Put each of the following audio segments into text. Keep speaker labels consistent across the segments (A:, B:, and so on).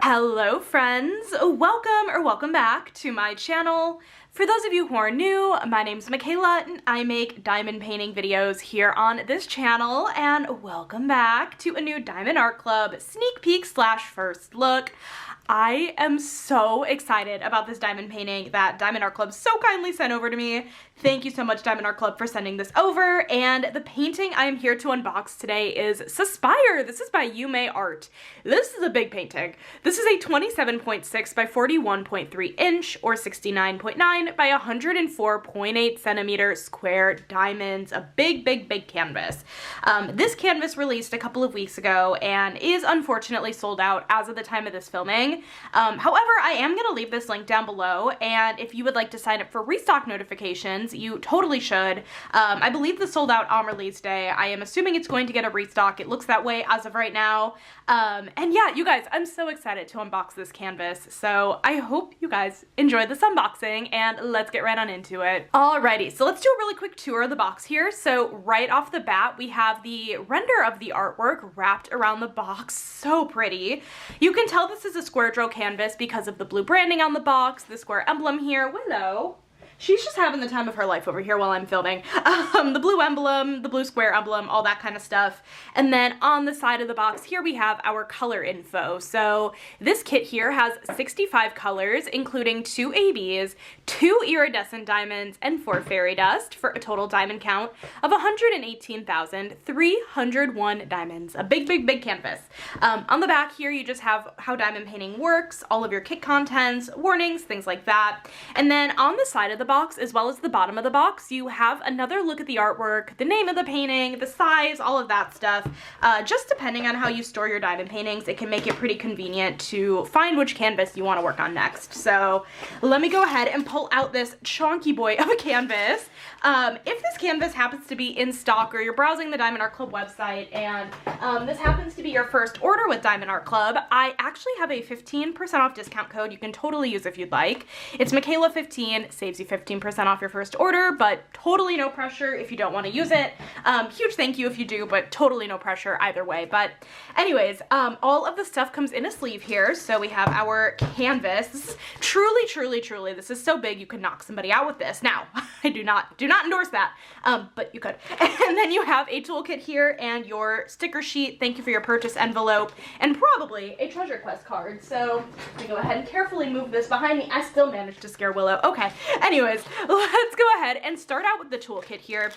A: Hello friends, welcome back to my channel. For those of you who are new, my name's Michaela and I make diamond painting videos here on this channel, and welcome back to a new Diamond Art Club sneak peek slash first look. I am so excited about this diamond painting that Diamond Art Club so kindly sent over to me. Thank you so much, Diamond Art Club, for sending this over. And the painting I am here to unbox today is Suspire. This is by Yuumei Art. This is a big painting. This is a 27.6 by 41.3 inch or 69.9 by 104.8 centimeter square diamonds. A big canvas. This canvas released a couple of weeks ago and is unfortunately sold out as of the time of this filming. However, I am going to leave this link down below, and if you would like to sign up for restock notifications, you totally should. I believe this sold out on release day. I am assuming it's going to get a restock. It looks that way as of right now. And yeah, you guys, I'm so excited to unbox this canvas. So I hope you guys enjoyed this unboxing, and let's get right on into it. Alrighty, so let's do a really quick tour of the box here. So right off the bat, we have the render of the artwork wrapped around the box. So pretty. You can tell this is a square drill canvas because of the blue branding on the box, the square emblem here. Willow. She's just having the time of her life over here while I'm filming. The blue emblem, the blue square emblem, all that kind of stuff. And then on the side of the box here we have our color info. So this kit here has 65 colors, including 2 ABs, 2 iridescent diamonds, and 4 fairy dust, for a total diamond count of 118,301 diamonds. A big canvas. On the back here you just have how diamond painting works, all of your kit contents, warnings, things like that. And then on the side of the box, as well as the bottom of the box, you have another look at the artwork, the name of the painting, the size, all of that stuff. Just depending on how you store your diamond paintings, it can make it pretty convenient to find which canvas you want to work on next. So let me go ahead and pull out this chonky boy of a canvas. If this canvas happens to be in stock, or you're browsing the Diamond Art Club website and this happens to be your first order with Diamond Art Club, I actually have a 15% off discount code you can totally use if you'd like. It's Michaela15, saves you 15% off your first order, but totally no pressure if you don't want to use it. Huge thank you if you do, but totally no pressure either way. But anyways, all of the stuff comes in a sleeve here. So we have our canvas. This is truly, this is so big you could knock somebody out with this. Now, I do not endorse that, but you could. And then you have a toolkit here and your sticker sheet. Thank you for your purchase envelope, and probably a treasure quest card. So let me go ahead and carefully move this behind me. I still managed to scare Willow. Okay, anyways, let's go ahead and start out with the toolkit here.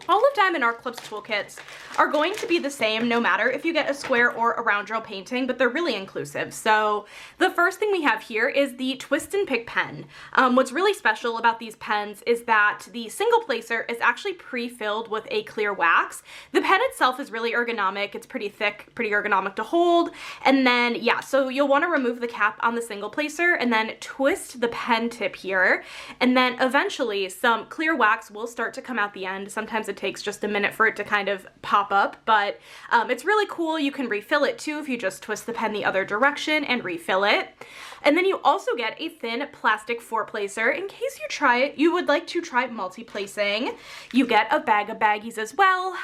A: All of Diamond Art Club's toolkits are going to be the same no matter if you get a square or a round drill painting, but they're really inclusive. So the first thing we have here is the Twist and Pick pen. What's really special about these pens is that the single placer is actually pre-filled with a clear wax. The pen itself is really ergonomic. It's pretty thick, pretty ergonomic to hold. And then, yeah, so you'll want to remove the cap on the single placer and then twist the pen tip here. And then eventually some clear wax will start to come out the end. Sometimes it takes just a minute for it to kind of pop up, but it's really cool. You can refill it too if you just twist the pen the other direction and refill it. And then you also get a thin plastic 4-placer in case you would like to try multi-placing. You get a bag of baggies as well.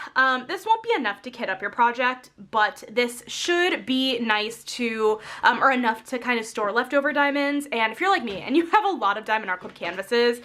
A: This won't be enough to kit up your project, but this should be nice to, or enough to kind of store leftover diamonds. And if you're like me and you have a lot of Diamond Art Club canvases,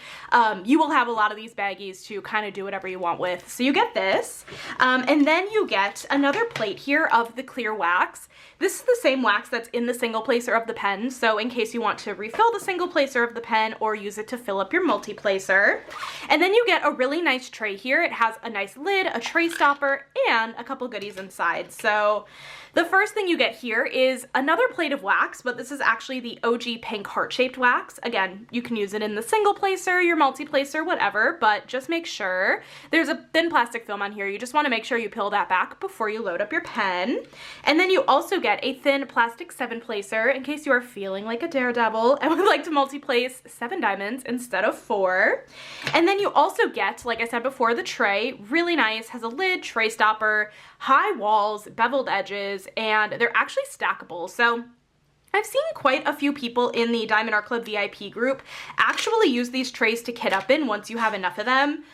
A: you will have a lot of these baggies to kind of do whatever you want with. So you get this, and then you get another plate here of the clear wax. This is the same wax that's in the single placer of the pen, so in case you want to refill the single placer of the pen or use it to fill up your multi-placer. And then you get a really nice tray here. It has a nice lid, a tray stopper, and a couple goodies inside. So the first thing you get here is another plate of wax, but this is actually the OG pink heart-shaped wax. Again, you can use it in the single placer, your multi-placer, whatever, but just make sure. There's a thin plastic film on here. You just want to make sure you peel that back before you load up your pen. And then you also get a thin plastic 7-placer in case you are feeling like a daredevil and would like to multi-place 7 diamonds instead of 4. And then you also get, like I said before, the tray. Really nice, has a lid, tray stopper, high walls, beveled edges, and they're actually stackable. So I've seen quite a few people in the Diamond Art Club VIP group actually use these trays to kit up in once you have enough of them.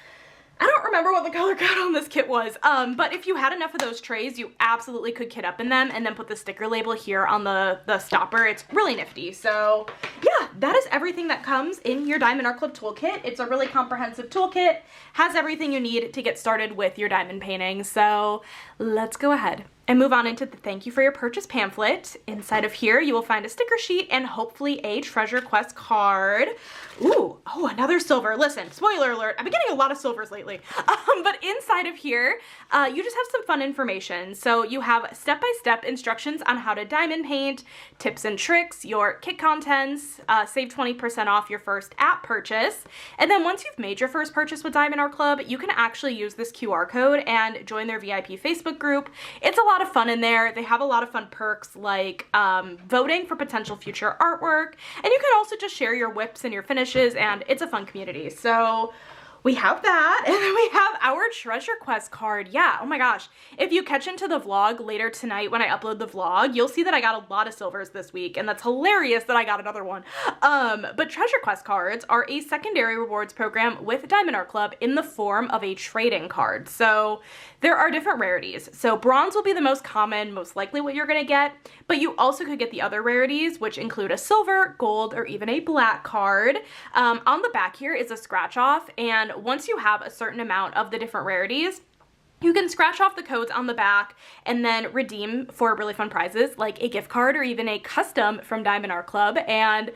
A: I don't remember what the color code on this kit was, but if you had enough of those trays, you absolutely could kit up in them and then put the sticker label here on the stopper. It's really nifty. So yeah, that is everything that comes in your Diamond Art Club toolkit. It's a really comprehensive toolkit, has everything you need to get started with your diamond painting. So let's go ahead and move on into the thank you for your purchase pamphlet. Inside of here, you will find a sticker sheet and hopefully a treasure quest card. Ooh, oh, another silver. Listen, spoiler alert, I've been getting a lot of silvers lately. But inside of here, you just have some fun information. So you have step-by-step instructions on how to diamond paint, tips and tricks, your kit contents, save 20% off your first app purchase. And then once you've made your first purchase with Diamond Art Club, you can actually use this QR code and join their VIP Facebook group. It's a lot of fun in there. They have a lot of fun perks like voting for potential future artwork, and you can also just share your whips and your finishes, and it's a fun community. So we have that, and then we have our treasure quest card. Yeah, oh my gosh. If you catch into the vlog later tonight when I upload the vlog, you'll see that I got a lot of silvers this week, and that's hilarious that I got another one. But treasure quest cards are a secondary rewards program with Diamond Art Club in the form of a trading card. So there are different rarities. So bronze will be the most common, most likely what you're gonna get, but you also could get the other rarities, which include a silver, gold, or even a black card. On the back here is a scratch off, and once you have a certain amount of the different rarities, you can scratch off the codes on the back and then redeem for really fun prizes like a gift card or even a custom from Diamond Art Club. And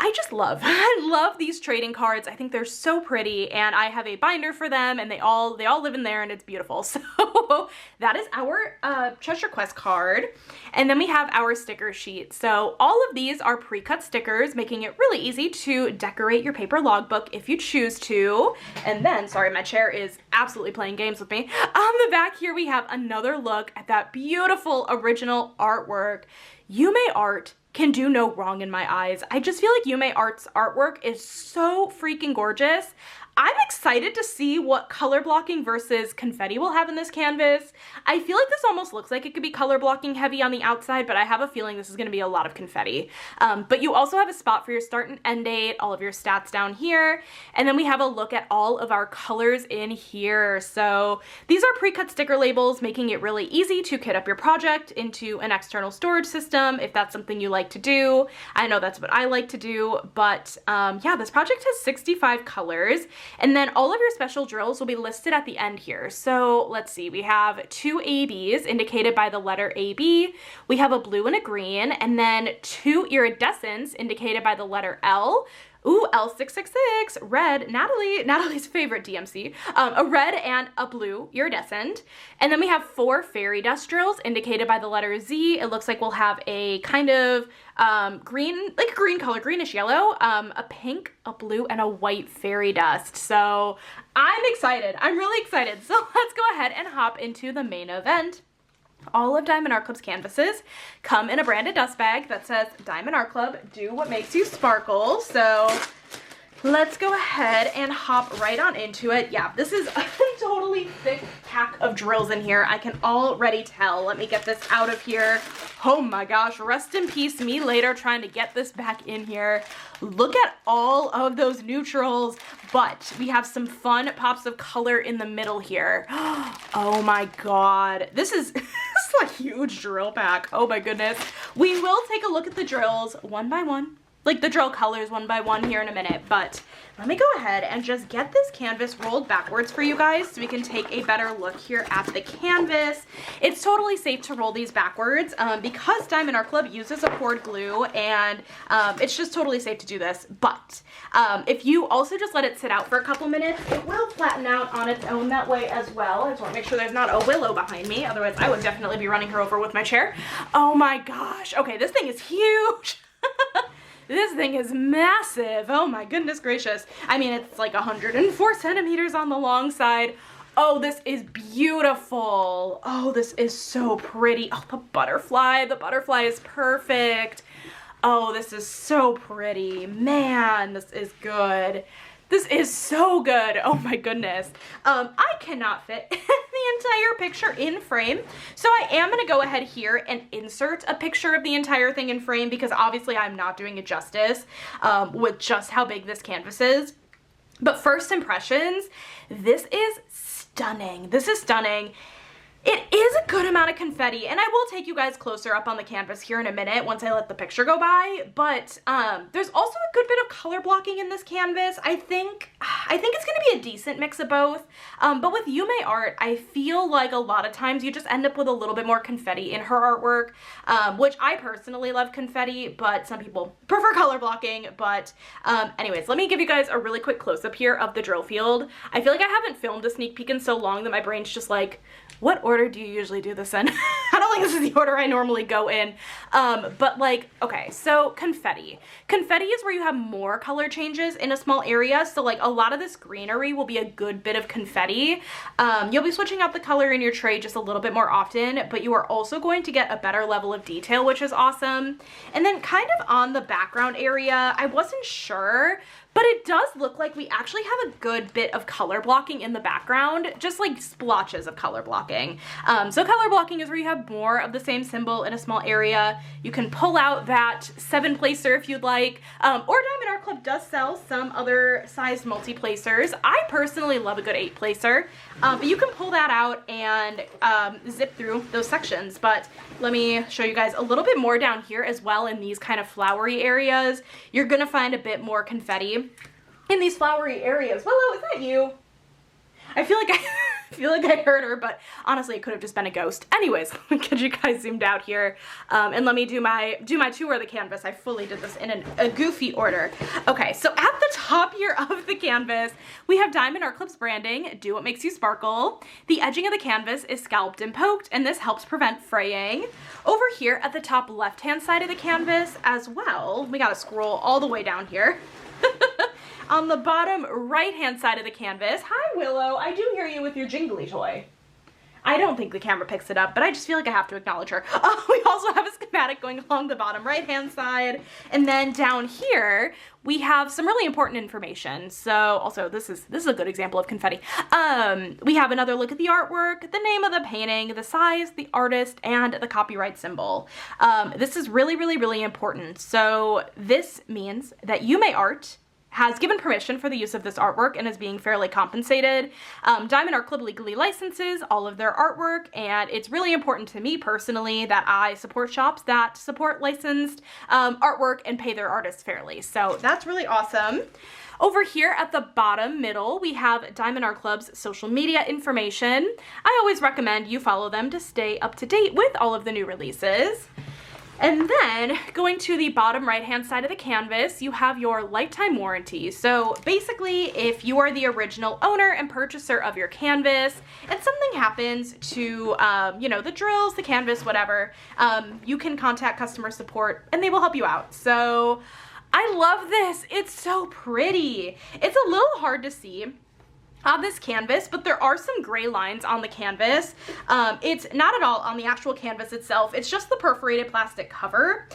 A: I just I love these trading cards. I think they're so pretty, and I have a binder for them, and they all live in there, and it's beautiful. So that is our treasure quest card. And then we have our sticker sheet. So all of these are pre-cut stickers, making it really easy to decorate your paper logbook if you choose to. And then, sorry, my chair is absolutely playing games with me. On the back here, we have another look at that beautiful original artwork. Yuumei art can do no wrong in my eyes. I just feel like Yuumei Art's artwork is so freaking gorgeous. I'm excited to see what color blocking versus confetti we'll have in this canvas. I feel like this almost looks like it could be color blocking heavy on the outside, but I have a feeling this is going to be a lot of confetti. But you also have a spot for your start and end date, all of your stats down here, and then we have a look at all of our colors in here. So these are pre-cut sticker labels, making it really easy to kit up your project into an external storage system if that's something you like to do. I know that's what I like to do, but yeah, this project has 65 colors. And then all of your special drills will be listed at the end here. So let's see, we have two ABs indicated by the letter AB. We have a blue and a green, and then two iridescents indicated by the letter L. Ooh, L666, red, Natalie's favorite DMC, a red and a blue iridescent. And then we have four fairy dust drills indicated by the letter Z. It looks like we'll have a kind of green, like a green color, greenish yellow, a pink, a blue, and a white fairy dust. So I'm excited. I'm really excited. So let's go ahead and hop into the main event. All of Diamond Art Club's canvases come in a branded dust bag that says Diamond Art Club, do what makes you sparkle. So let's go ahead and hop right on into it. Yeah, this is a totally thick pack of drills in here. I can already tell. Let me get this out of here. Oh my gosh, rest in peace me later trying to get this back in here. Look at all of those neutrals, but we have some fun pops of color in the middle here. Oh my god, this is a huge drill pack. Oh my goodness. We will take a look at the drills one by one, like the drill colors one by one here in a minute, but let me go ahead and just get this canvas rolled backwards for you guys so we can take a better look here at the canvas. It's totally safe to roll these backwards because Diamond Art Club uses a poured glue, and it's just totally safe to do this. But if you also just let it sit out for a couple minutes, it will flatten out on its own that way as well. I just want to make sure there's not a willow behind me, otherwise I would definitely be running her over with my chair. Oh my gosh. Okay, this thing is huge. This thing is massive. Oh my goodness gracious. I mean, it's like 104 centimeters on the long side. Oh, this is beautiful. Oh, this is so pretty. Oh, the butterfly is perfect. Oh, this is so pretty. Man, this is good. This is so good. Oh my goodness. I cannot fit the entire picture in frame, so I am gonna go ahead here and insert a picture of the entire thing in frame because obviously I'm not doing it justice with just how big this canvas is. But first impressions, this is stunning. This is stunning. It is a good amount of confetti, and I will take you guys closer up on the canvas here in a minute once I let the picture go by, but there's also a good bit of color blocking in this canvas. I think it's gonna be a decent mix of both, but with Yuumei art, I feel like a lot of times you just end up with a little bit more confetti in her artwork, which I personally love confetti, but some people prefer color blocking. But anyways, let me give you guys a really quick close-up here of the drill field. I feel like I haven't filmed a sneak peek in so long that my brain's just like, what order do you usually do this in? I don't think this is the order I normally go in. But like, okay, so confetti. Confetti is where you have more color changes in a small area. So like a lot of this greenery will be a good bit of confetti. You'll be switching out the color in your tray just a little bit more often, but you are also going to get a better level of detail, which is awesome. And then kind of on the background area, I wasn't sure, but it does look like we actually have a good bit of color blocking in the background, just like splotches of color blocking. So color blocking is where you have more of the same symbol in a small area. You can pull out that 7-placer if you'd like, or Diamond Art Club does sell some other sized multi-placers. I personally love a good 8-placer, but you can pull that out and zip through those sections. But let me show you guys a little bit more down here as well in these kind of flowery areas. You're gonna find a bit more confetti in these flowery areas. Willow, is that you? I feel like I heard her, but honestly it could have just been a ghost. Anyways, let me get you guys zoomed out here, and let me do my tour of the canvas. I fully did this in a goofy order. Okay, so at the top here of the canvas, we have Diamond Art Club's branding, Do What Makes You Sparkle. The edging of the canvas is scalloped and poked, and this helps prevent fraying. Over here at the top left-hand side of the canvas as well, we gotta scroll all the way down here. On the bottom right-hand side of the canvas, hi Willow, I do hear you with your jingly toy. I don't think the camera picks it up, but I just feel like I have to acknowledge her. We also have a schematic going along the bottom right-hand side. And then down here, we have some really important information. So also, this is a good example of confetti. We have another look at the artwork, the name of the painting, the size, the artist, and the copyright symbol. This is really, really, really important. So this means that Yuumei Art has given permission for the use of this artwork and is being fairly compensated. Diamond Art Club legally licenses all of their artwork, and it's really important to me personally that I support shops that support licensed artwork and pay their artists fairly. So that's really awesome. Over here at the bottom middle, we have Diamond Art Club's social media information. I always recommend you follow them to stay up to date with all of the new releases. And then going to the bottom right-hand side of the canvas, you have your lifetime warranty. So basically, if you are the original owner and purchaser of your canvas and something happens to, the drills, the canvas, whatever, you can contact customer support and they will help you out. So I love this. It's so pretty. It's a little hard to see on this canvas, but there are some gray lines on the canvas. It's not at all on the actual canvas itself. It's just the perforated plastic cover.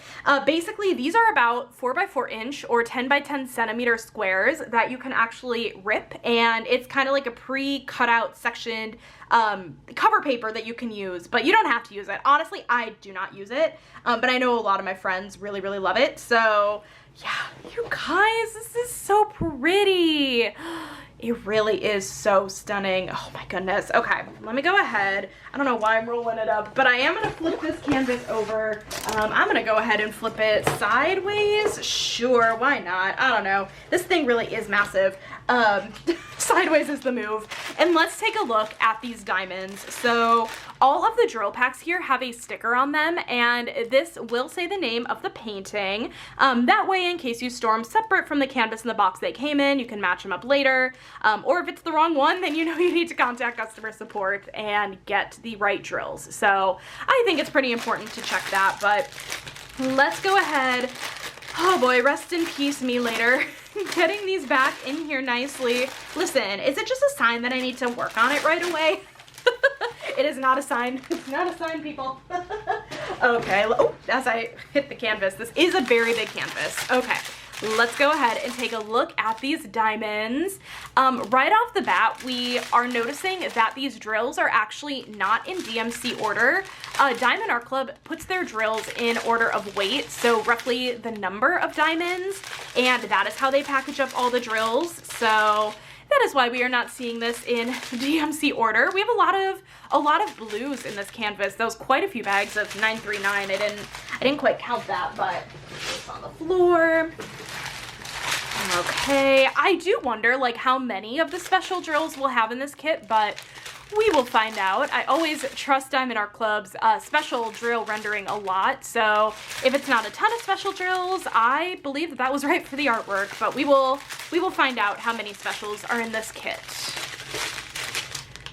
A: Basically, these are about 4x4 inch or 10x10 centimeter squares that you can actually rip, and it's kind of like a pre-cut out sectioned cover paper that you can use, but you don't have to use it. Honestly, I do not use it, but I know a lot of my friends really, really love it. So yeah, you guys, this is so pretty. It really is so stunning. Oh my goodness. Okay, let me go ahead. I don't know why I'm rolling it up, but I am gonna flip this canvas over. I'm gonna go ahead and flip it sideways. Sure, why not? I don't know. This thing really is massive. Sideways is the move. And let's take a look at these diamonds. So all of the drill packs here have a sticker on them, and this will say the name of the painting. That way, in case you store them separate from the canvas and the box they came in, you can match them up later. Or if it's the wrong one, then you know you need to contact customer support and get the right drills. So I think it's pretty important to check that, but let's go ahead. Oh boy, rest in peace me later. Getting these back in here nicely. Listen, is it just a sign that I need to work on it right away? It is not a sign. It's not a sign, people. Okay, oh, as I hit the canvas, this is a very big canvas. Okay, let's go ahead and take a look at these diamonds. Right off the bat, we are noticing that these drills are actually not in DMC order. Diamond Art Club puts their drills in order of weight, so roughly the number of diamonds, and that is how they package up all the drills. So that is why we are not seeing this in DMC order. We have a lot of blues in this canvas. That was quite a few bags of 939. I didn't quite count that, but it's on the floor. Okay, I do wonder like how many of the special drills we'll have in this kit, but we will find out. I always trust Diamond Art Club's special drill rendering a lot, so if it's not a ton of special drills, I believe that that was right for the artwork, but we will find out how many specials are in this kit.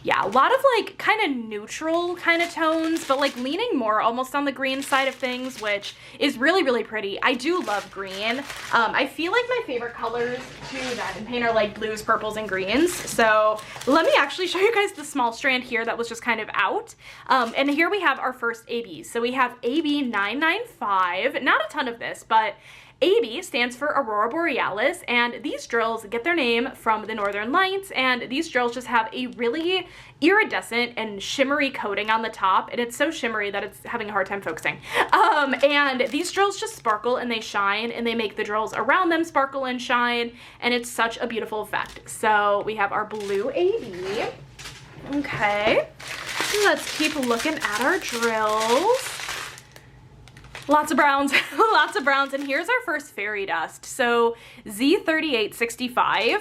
A: Yeah, a lot of like kind of neutral kind of tones, but like leaning more almost on the green side of things, which is really, really pretty. I do love green. I feel like my favorite colors to diamond paint are like blues, purples, and greens. So let me actually show you guys the small strand here that was just kind of out. And here we have our first AB. So we have AB 995, not a ton of this, but AB stands for Aurora Borealis, and these drills get their name from the Northern Lights, and these drills just have a really iridescent and shimmery coating on the top, and it's so shimmery that it's having a hard time focusing. And these drills just sparkle and they shine, and they make the drills around them sparkle and shine, and it's such a beautiful effect. So we have our blue AB. Okay, let's keep looking at our drills. Lots of browns, lots of browns, and here's our first fairy dust. So Z3865.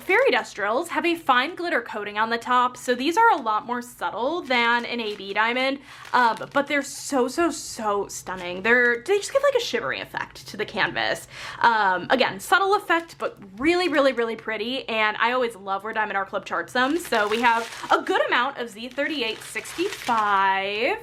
A: Fairy dust drills have a fine glitter coating on the top, so these are a lot more subtle than an AB diamond, but they're so stunning. They just give like a shimmery effect to the canvas. Again, subtle effect, but really pretty, and I always love where Diamond Art Club charts them. So we have a good amount of Z3865.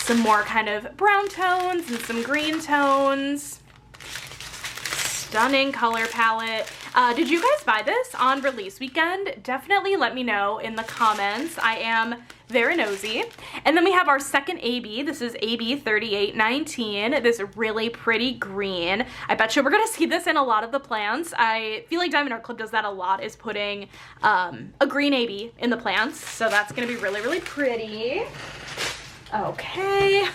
A: Some more kind of brown tones and some green tones. Stunning color palette. Did you guys buy this on release weekend? Definitely let me know in the comments. I am very nosy. And then we have our second AB. This is AB 3819. This really pretty green. I bet you we're gonna see this in a lot of the plants. I feel like Diamond Art Club does that a lot, is putting a green AB in the plants. So that's gonna be really pretty. Okay,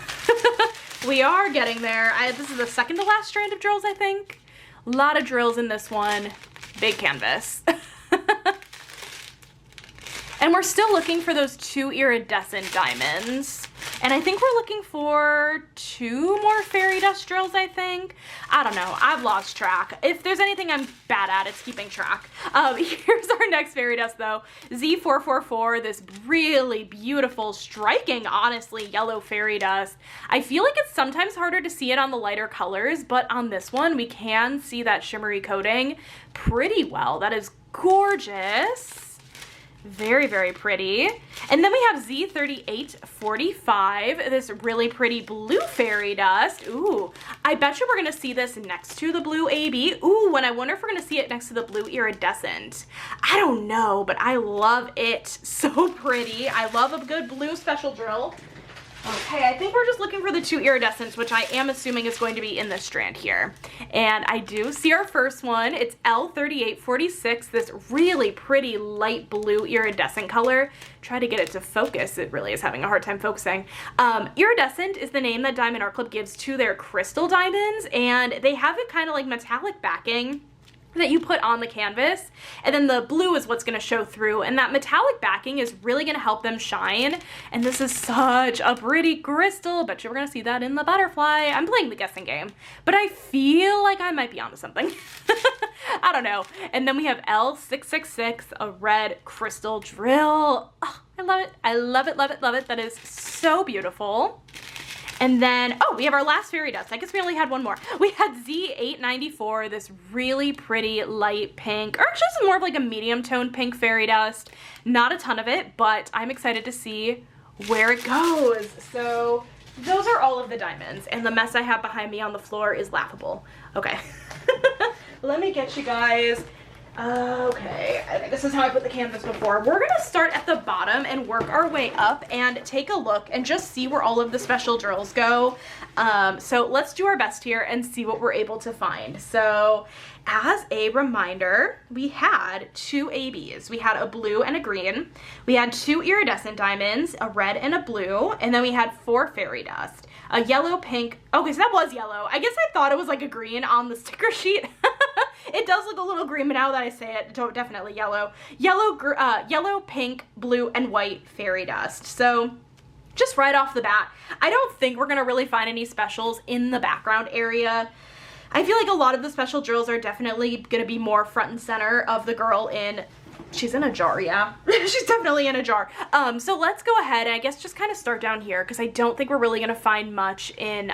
A: we are getting there. This is the second to last strand of drills, I think. A lot of drills in this one. Big canvas. And we're still looking for those 2 iridescent diamonds. And I think we're looking for 2 more fairy dust drills, I think. I don't know. I've lost track. If there's anything I'm bad at, it's keeping track. Here's our next fairy dust, though. Z444, this really beautiful, striking, honestly, yellow fairy dust. I feel like it's sometimes harder to see it on the lighter colors, but on this one, we can see that shimmery coating pretty well. That is gorgeous. Very pretty. And then we have Z3845, this really pretty blue fairy dust. Ooh, I bet you we're gonna see this next to the blue AB. Ooh, and I wonder if we're gonna see it next to the blue iridescent. I don't know, but I love it. So pretty. I love a good blue special drill. Okay, I think we're just looking for the 2 iridescents, which I am assuming is going to be in this strand here. And I do see our first one. It's L3846, this really pretty light blue iridescent color. Try to get it to focus. It really is having a hard time focusing. Iridescent is the name that Diamond Art Club gives to their crystal diamonds, and they have it kind of like metallic backing that you put on the canvas, and then the blue is what's going to show through, and that metallic backing is really going to help them shine. And this is such a pretty crystal. Bet you we're going to see that in the butterfly. I'm playing the guessing game, but I feel like I might be onto something. I don't know. And then we have L666, a red crystal drill. Oh, I love it. I love it. That is so beautiful. And then, oh, we have our last fairy dust. I guess we only had one more. We had Z894, this really pretty light pink, or actually it's more of like a medium toned pink fairy dust. Not a ton of it, but I'm excited to see where it goes. So those are all of the diamonds, and the mess I have behind me on the floor is laughable. Okay, let me get you guys Okay, I think this is how I put the canvas before. We're gonna start at the bottom and work our way up and take a look and just see where all of the special drills go. So let's do our best here and see what we're able to find. So as a reminder, we had 2 ABs. We had a blue and a green. We had 2 iridescent diamonds, a red and a blue, and then we had 4 fairy dust. A yellow, pink, okay, so that was yellow. I guess I thought it was like a green on the sticker sheet. It does look a little green, but now that I say it, definitely yellow. Yellow, pink, blue, and white fairy dust. So just right off the bat, I don't think we're gonna really find any specials in the background area. I feel like a lot of the special drills are definitely gonna be more front and center of the girl in, she's in a jar, yeah. She's definitely in a jar. So let's go ahead and I guess just kind of start down here because I don't think we're really gonna find much in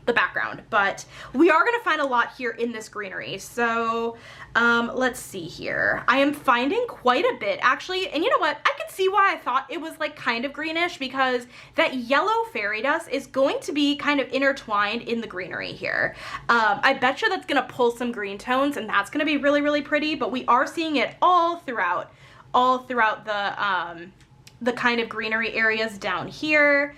A: the background, but we are gonna find a lot here in this greenery. So let's see here. I am finding quite a bit actually, and you know what? I can see why I thought it was like kind of greenish because that yellow fairy dust is going to be kind of intertwined in the greenery here. I bet you that's gonna pull some green tones and that's gonna be really, really pretty, but we are seeing it all throughout the kind of greenery areas down here.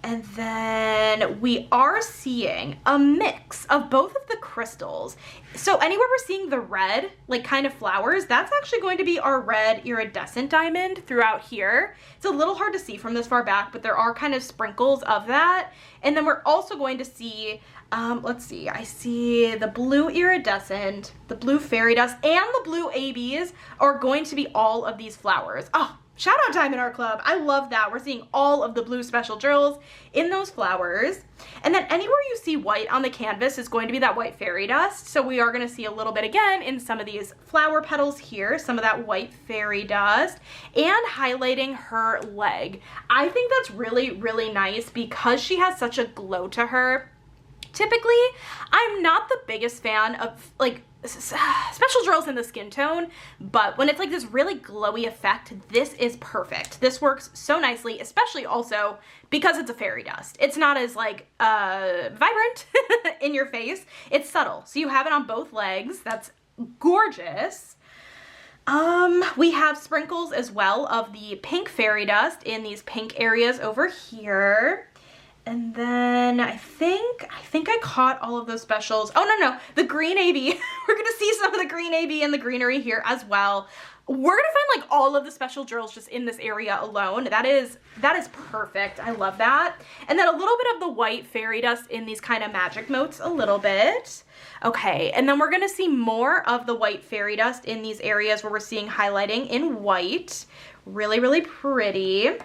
A: And then we are seeing a mix of both of the crystals. So anywhere we're seeing the red, like kind of flowers, that's actually going to be our red iridescent diamond throughout here. It's a little hard to see from this far back, but there are kind of sprinkles of that. And then we're also going to see, let's see, I see the blue iridescent, the blue fairy dust, and the blue ABs are going to be all of these flowers. Oh, shout out Diamond Art Club. I love that. We're seeing all of the blue special drills in those flowers. And then anywhere you see white on the canvas is going to be that white fairy dust. So we are going to see a little bit again in some of these flower petals here, some of that white fairy dust, and highlighting her leg. I think that's really, really nice because she has such a glow to her. Typically, I'm not the biggest fan of like special drills in the skin tone, but when it's like this really glowy effect, this is perfect. This works so nicely, especially also because it's a fairy dust. It's not as like vibrant in your face. It's subtle. So you have it on both legs. That's gorgeous. We have sprinkles as well of the pink fairy dust in these pink areas over here. And then I think I caught all of those specials. Oh, no, the green AB. We're gonna see some of the green AB in the greenery here as well. We're gonna find like all of the special drills just in this area alone. That is perfect. I love that. And then a little bit of the white fairy dust in these kind of magic motes a little bit. Okay, and then we're gonna see more of the white fairy dust in these areas where we're seeing highlighting in white. Really, really pretty.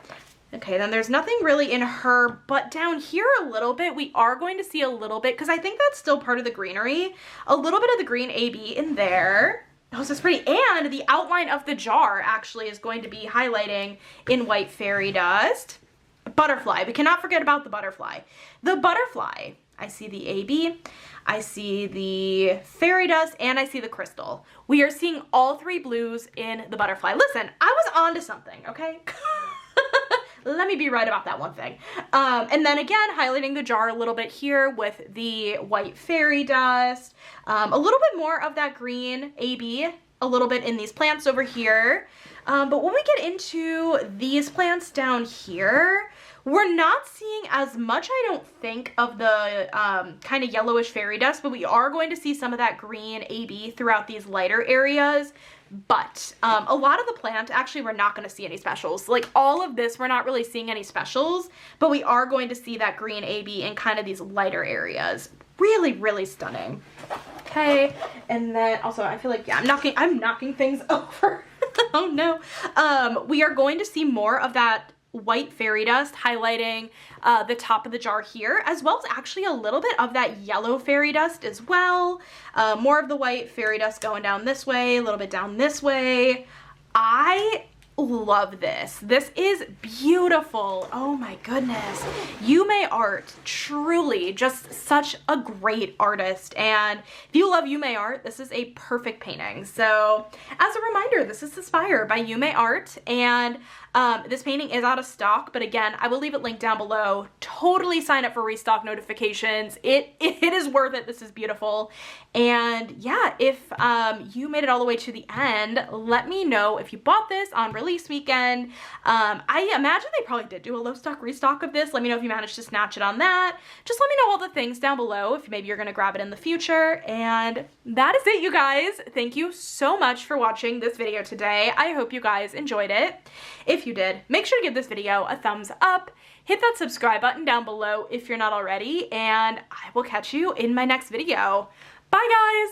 A: Okay, then there's nothing really in her, but down here a little bit, we are going to see a little bit, because I think that's still part of the greenery, a little bit of the green AB in there. Oh, so it's pretty. And the outline of the jar actually is going to be highlighting in white fairy dust. Butterfly, we cannot forget about the butterfly. The butterfly, I see the AB, I see the fairy dust, and I see the crystal. We are seeing all 3 blues in the butterfly. Listen, I was onto something, okay? Let me be right about that one thing. And then again, highlighting the jar a little bit here with the white fairy dust, a little bit more of that green AB, a little bit in these plants over here. But when we get into these plants down here, we're not seeing as much, I don't think, of the kind of yellowish fairy dust, but we are going to see some of that green AB throughout these lighter areas. But a lot of the plant, actually, we're not going to see any specials. Like all of this, we're not really seeing any specials, but we are going to see that green AB in kind of these lighter areas. Really, really stunning. Okay, and then also I feel like, yeah, I'm knocking things over. Oh no. We are going to see more of that white fairy dust highlighting the top of the jar here, as well as actually a little bit of that yellow fairy dust as well. More of the white fairy dust going down this way, a little bit down this way. I love this. This is beautiful. Oh my goodness. Yuumei art, truly just such a great artist. And if you love Yuumei art, this is a perfect painting. So as a reminder, this is Suspire by Yuumei art, and this painting is out of stock, but again, I will leave it linked down below. Totally sign up for restock notifications. It is worth it. This is beautiful. And yeah, if you made it all the way to the end, let me know if you bought this on release weekend. I imagine they probably did do a low stock restock of this. Let me know if you managed to snatch it on that. Just let me know all the things down below if maybe you're gonna grab it in the future. And that is it, you guys. Thank you so much for watching this video today. I hope you guys enjoyed it. If you did, make sure to give this video a thumbs up, hit that subscribe button down below if you're not already, and I will catch you in my next video. Bye guys!